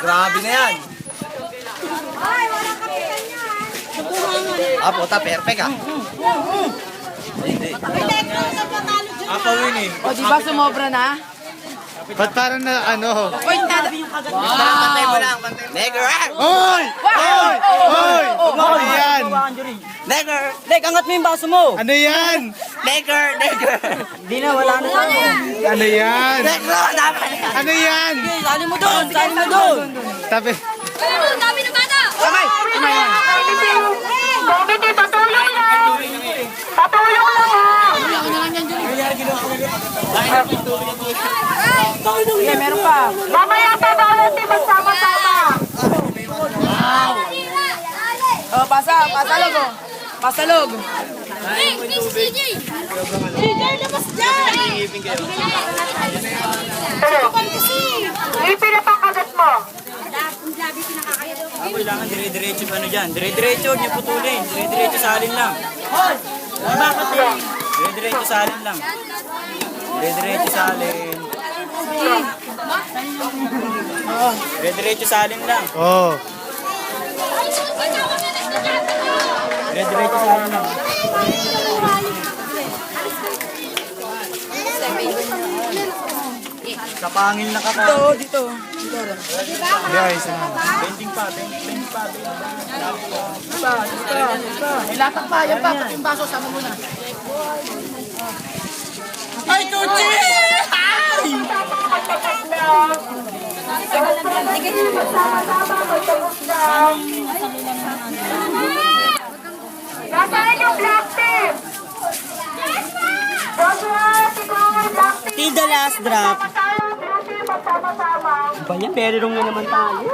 Grabe na yan. Ay, walang kapitan yan. Ah, puta, perfect ah. Hindi. Ako win eh. O, di ba sumobra na? Ba't parang na ano? Oy, tada. Pantay mo lang, pantay mo. Negger! Oy! Oy! Oy! Ano yan? Negger! Dek, angat mo yung baso mo. Ano yan? Negger! Negger! Di na, wala na tayo. Ano yan? Negro! Dapat yan! Ano yan? Sige, sali mo doon, sali mo doon. Tabi. Ang dami na bata. Kamay! Bobby, patulong lang. Patulong lang ha. Sige, meron pa. Mamaya pa bawal di magsama-sama. O, pasalog o. Pasalog. CJ, labas dyan. Ipin na pangkagat mo. Kailangan dire-diretso ano dyan. Dire-diretso, huwag niyo putulin. Dire-diretso salin lang. Bakit eh? Dire-diretso salin lang. Dire-diretso salin. Dire-diretso salin lang. Oh. Dire-diretso salin lang. Sa pangil na kaka. Dito. Guys, Bending pa, bending pa. May latak pa. Yan pa. Pati yung baso. Sama mo na. Ay, Tuchi! Nasaan yung black tape? Joshua, siguro yung black tape. Till the last drop. Magsama-sama. Ba yan? Pero na naman tayo.